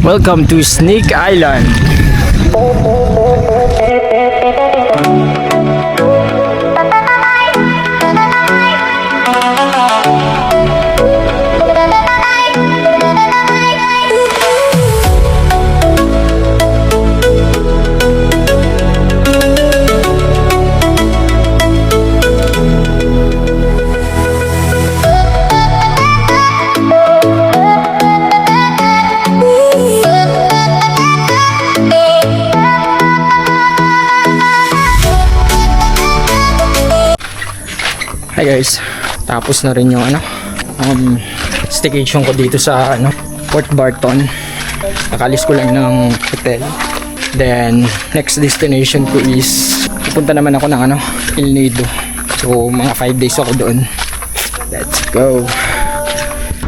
Welcome to Snake Island. Hi guys, tapos na rin yung staycation ko dito sa Port Barton. Nakalis ko lang ng hotel. Then next destination ko is pupunta naman ako ng El Nido. So mga 5 days ako doon. Let's go.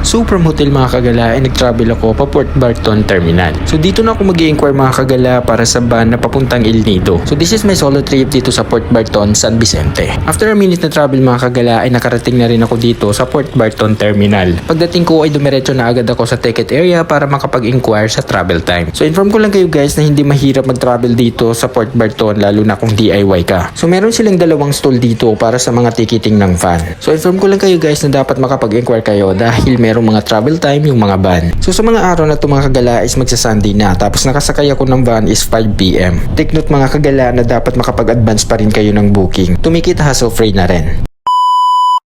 So from hotel mga kagala ay nag-travel ako pa Port Barton Terminal. So dito na ako mag-i-inquire mga kagala para sa van na papuntang El Nido. So this is my solo trip dito sa Port Barton, San Vicente. After a minute na travel mga kagala ay nakarating na rin ako dito sa Port Barton Terminal. Pagdating ko ay dumiretso na agad ako sa ticket area para makapag-inquire sa travel time. So inform ko lang kayo guys na hindi mahirap mag-travel dito sa Port Barton lalo na kung DIY ka. So meron silang dalawang stall dito para sa mga ticketing ng van. So inform ko lang kayo guys na dapat makapag-inquire kayo dahil merong mga travel time yung mga van. So sa mga araw na ito mga kagala is magsa-Sunday na tapos nakasakay ako ng van is 5 PM. Take note mga kagala na dapat makapag-advance pa rin kayo ng booking. To make it hassle-free na rin.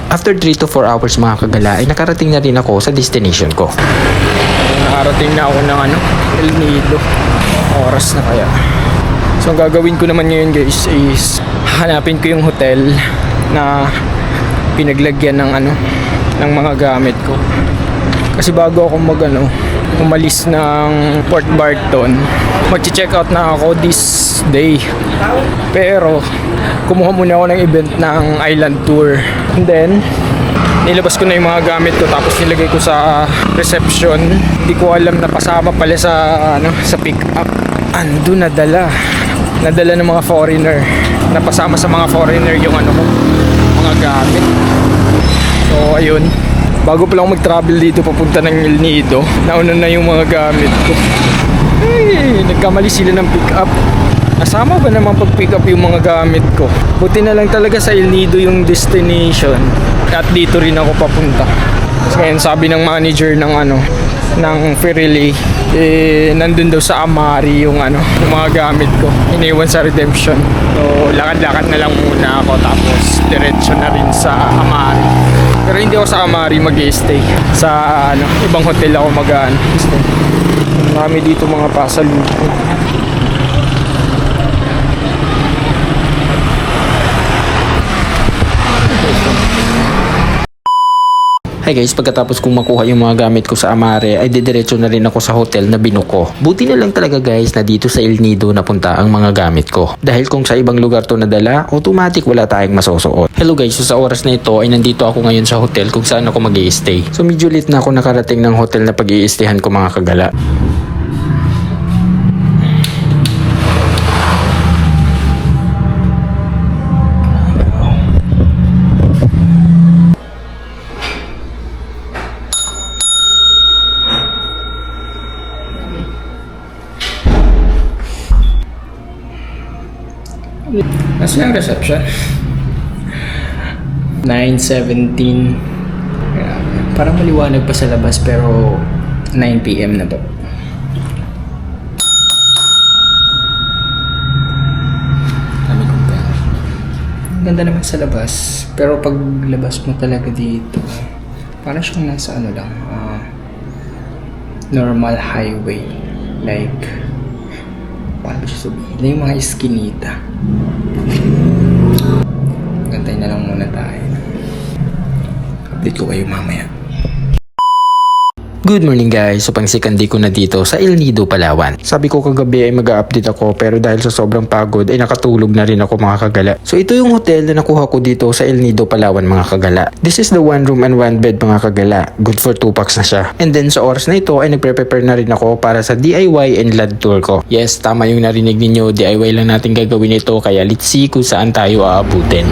After 3 to 4 hours mga kagala ay nakarating na rin ako sa destination ko. Nakarating na ako ng El Nido. Oras na kaya. So ang gagawin ko naman ngayon guys is hanapin ko yung hotel na pinaglagyan ng mga gamit ko. Kasi bago ako umalis ng Port Barton, mag-check out na ako this day. Pero kumuha muna ako ng event ng island tour. And then nilabas ko na yung mga gamit ko tapos nilagay ko sa reception. Hindi ko alam na kasama pala sa pick up. Andun nadala ng mga foreigner. Napasama sa mga foreigner yung mga gamit. So ayun, bago pa lang mag-travel dito papunta ng El Nido, nauna na yung mga gamit ko. Ay, nagkamali sila ng pick up. Nasama ba naman pag-pick up yung mga gamit ko? Buti na lang talaga sa El Nido yung destination at dito rin ako papunta. Kasi ngayon sabi ng manager ng Ferrily, nandun daw sa Amari yung mga gamit ko. Iniwan sa Redemption. So lakad-lakad na lang muna ako tapos diretso na rin sa Amari. Pero hindi ako sa Amari mag-stay. Sa ibang hotel ako mag-stay. Marami dito mga pasalubong. Hi guys, pagkatapos kong makuha yung mga gamit ko sa Amare ay didiretso na rin ako sa hotel na binuko. Buti na lang talaga guys na dito sa El Nido napunta ang mga gamit ko. Dahil kung sa ibang lugar to nadala, automatic wala tayong masusuot. Hello guys, so sa oras na ito ay nandito ako ngayon sa hotel kung saan ako mag-i-stay. So medyo late na ako nakarating ng hotel na pag-i-stayhan ko mga kagala. Nasaan yung reception? 9:17. Parang maliwanag pa sa labas pero 9 PM na to. Dami kong pera. Ang ganda naman sa labas. Pero pag labas mo talaga dito, parang siyang nasa normal highway. Like, paano siya sabihin? Na yung mga eskinita. Gantay na lang muna tayo. Update ko kayo mamaya. Good morning guys, so pangsikandi ko na dito sa El Nido, Palawan. Sabi ko kagabi ay mag-update ako pero dahil sa sobrang pagod ay nakatulog na rin ako mga kagala. So ito yung hotel na nakuha ko dito sa El Nido, Palawan mga kagala. This is the 1 room and 1 bed mga kagala. Good for 2 packs na siya. And then sa oras na ito ay nagpre-prepare na rin ako para sa DIY and land tour ko. Yes, tama yung narinig ninyo, DIY lang natin gagawin ito kaya let's see kung saan tayo aabutin.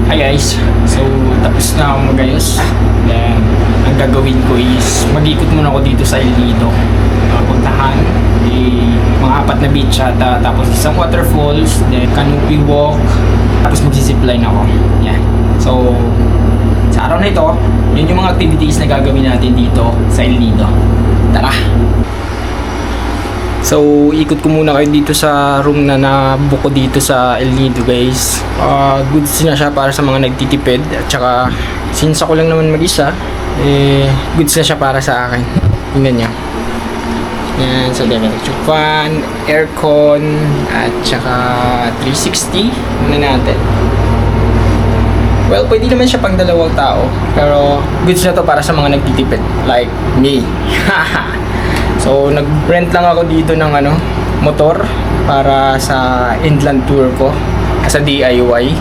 Hi guys, so tapos na ako magayos. Then gagawin ko is mag-ikot muna ako dito sa El Nido. Puntahan, mga 4 na beach ata, tapos isang waterfalls, then canopy walk, tapos magsisipline ako. Yan. So, sa araw na ito, yun yung mga activities na gagawin natin dito sa El Nido. Tara! So, ikot ko muna kayo dito sa room na nabuko dito sa El Nido, guys. Goods na siya para sa mga nagtitipid. At saka, since ako lang naman mag-isa, goods na siya para sa akin. Tingnan nyo. Yan, so electric fan, aircon, at saka 360. Muna natin. Well, pwede naman siya pang 2 tao. Pero, goods na to para sa mga nagtitipid. Like me. So, nag-rent lang ako dito ng motor para sa inland tour ko sa DIY.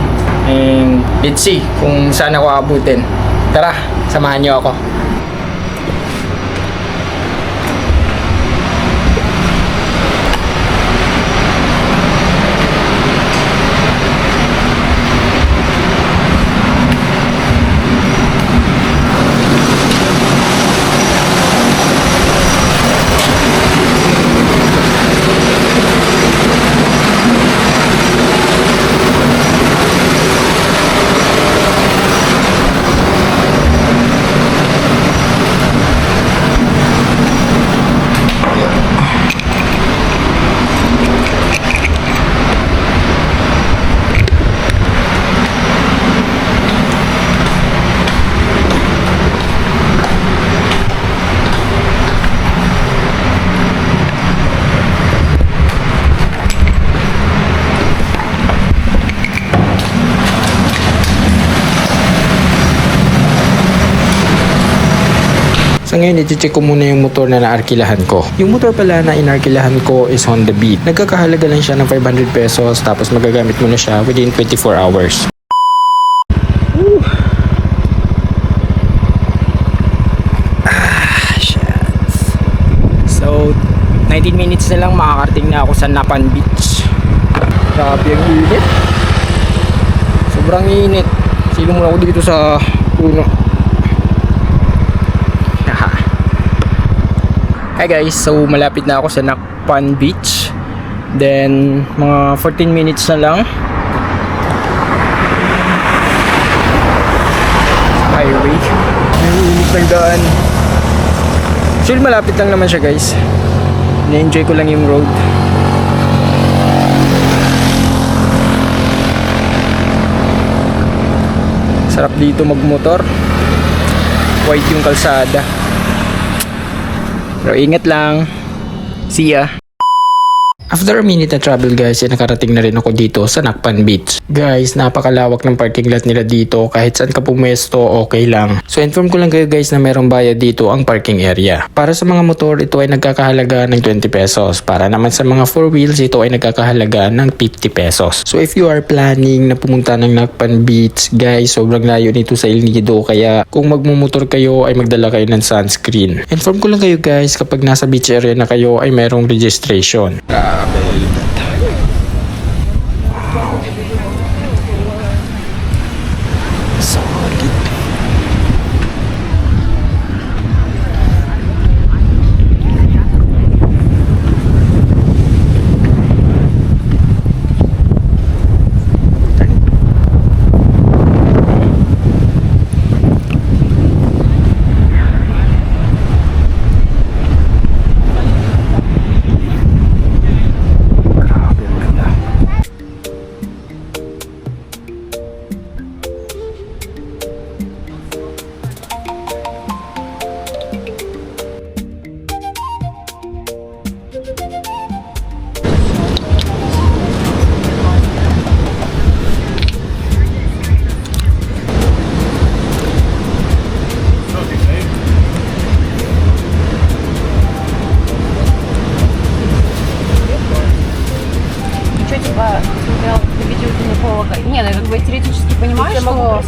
And let's see kung saan ako abutin. Tara, samahan niyo ako. So ngayon, i-check ko muna yung motor na naarkilahan ko. Yung motor pala na inarkilahan ko is Honda Beat. Nagkakahalaga lang siya ng 500 pesos tapos magagamit mo na siya within 24 hours. Shit. So, 19 minutes na lang makakarating na ako sa Napan Beach. Grabe ang init. Sobrang init. Silong muna ako dito sa puno. Hi guys, so malapit na ako sa Napan Beach. Then mga 14 minutes na lang. Highway. Ang init ng daan. Actually malapit lang naman siya guys. Na-enjoy ko lang yung road. Sarap dito magmotor. White yung kalsada. Pero ingat lang. See ya. After a minute na travel guys, nakarating na rin ako dito sa Napan Beach. Guys, napakalawak ng parking lot nila dito. Kahit saan ka pumesto, okay lang. So inform ko lang kayo guys na merong bayad dito ang parking area. Para sa mga motor, ito ay nagkakahalaga ng 20 pesos. Para naman sa mga 4 wheels, ito ay nagkakahalaga ng 50 pesos. So if you are planning na pumunta ng Napan Beach, guys, sobrang layo nito sa El Nido. Kaya kung magmumotor kayo, ay magdala kayo ng sunscreen. Inform ko lang kayo guys, kapag nasa beach area na kayo, ay merong registration. Не, ну я как бы теоретически понимаю, что...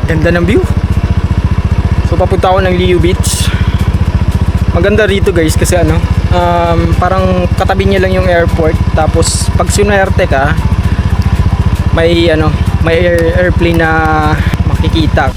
Ganda ng view. So papunta ako ng Liu Beach. Maganda rito guys kasi ano, parang katabi niya lang yung airport. Tapos pag sinwerte ka, may ano, may airplane na makikita.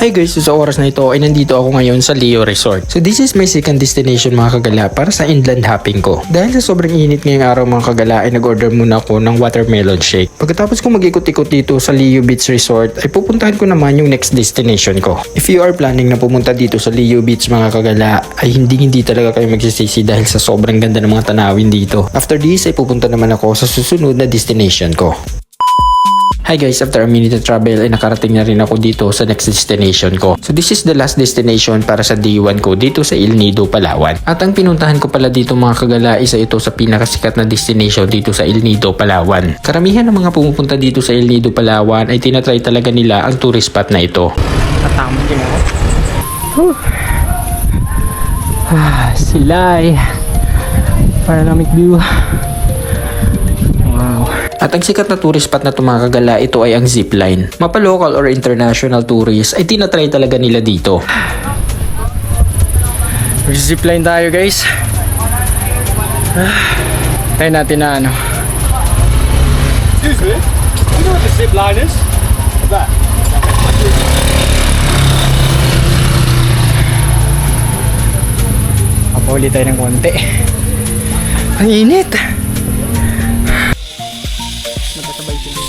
Hi guys, so sa oras na ito ay nandito ako ngayon sa Leo Resort. So this is my second destination mga kagala para sa inland hopping ko. Dahil sa sobrang init ngayong araw mga kagala ay nag-order muna ako ng watermelon shake. Pagkatapos kong mag-ikot-ikot dito sa Leo Beach Resort ay pupuntahan ko naman yung next destination ko. If you are planning na pumunta dito sa Leo Beach mga kagala ay hindi talaga kayo magsisisi dahil sa sobrang ganda ng mga tanawin dito. After this ay pupunta naman ako sa susunod na destination ko. Hi guys, after a minute of travel ay nakarating na rin ako dito sa next destination ko. So this is the last destination para sa day 1 ko dito sa El Nido, Palawan. At ang pinuntahan ko pala dito mga kagala, isa ito sa pinakasikat na destination dito sa El Nido, Palawan. Karamihan ng mga pumupunta dito sa El Nido, Palawan ay tinatry talaga nila ang tourist spot na ito. Tatamad din ako. Silay. Panoramic view. Wow. At ang sikat na tourist spot na mga kagala, ito ay ang zipline. Mapa-local or international tourists ay tinatry talaga nila dito. Zipline tayo guys. Tayo natin na ano. Excuse me, you know what the zip line is? What's that? Kapahuli tayo ng konti. Ang init. Magkasabay sila.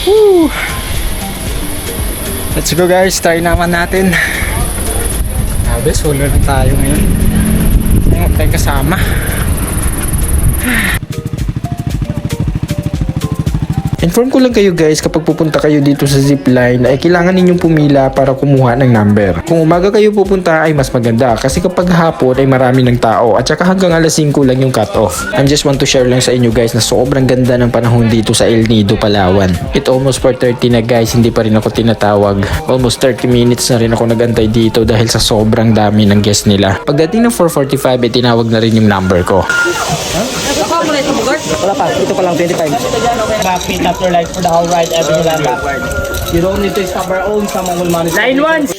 Woo! Let's go guys, try naman natin. Sabi, solo lang tayo ngayon. Huwag tayong kasama. Inform ko lang kayo guys, kapag pupunta kayo dito sa zipline ay kailangan ninyong pumila para kumuha ng number. Kung umaga kayo pupunta ay mas maganda kasi kapag hapon ay marami ng tao at saka hanggang alas 5 lang yung cut off. I just want to share lang sa inyo guys na sobrang ganda ng panahon dito sa El Nido, Palawan. It almost 4:30 na guys, hindi pa rin ako tinatawag. Almost 30 minutes na rin ako nagantay dito dahil sa sobrang dami ng guest nila. Pagdating ng 4:45 ay tinawag na rin yung number ko. Wala pa, ito pa lang 25. Backpit after like for the whole ride, everything like backward. You don't need to stop our own, someone will manage. Line 1!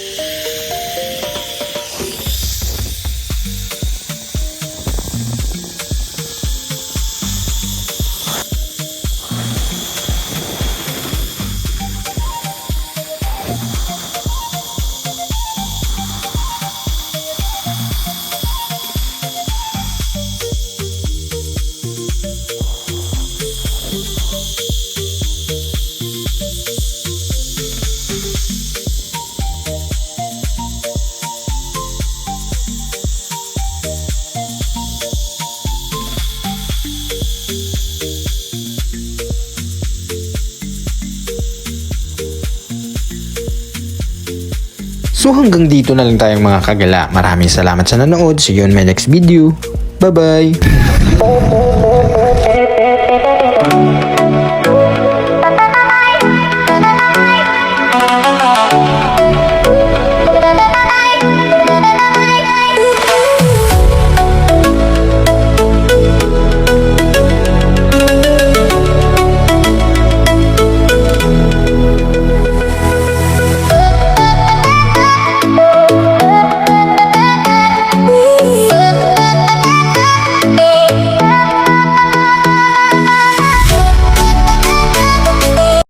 So hanggang dito na lang tayong mga kagala. Maraming salamat sa nanood. See you on my next video. Bye bye!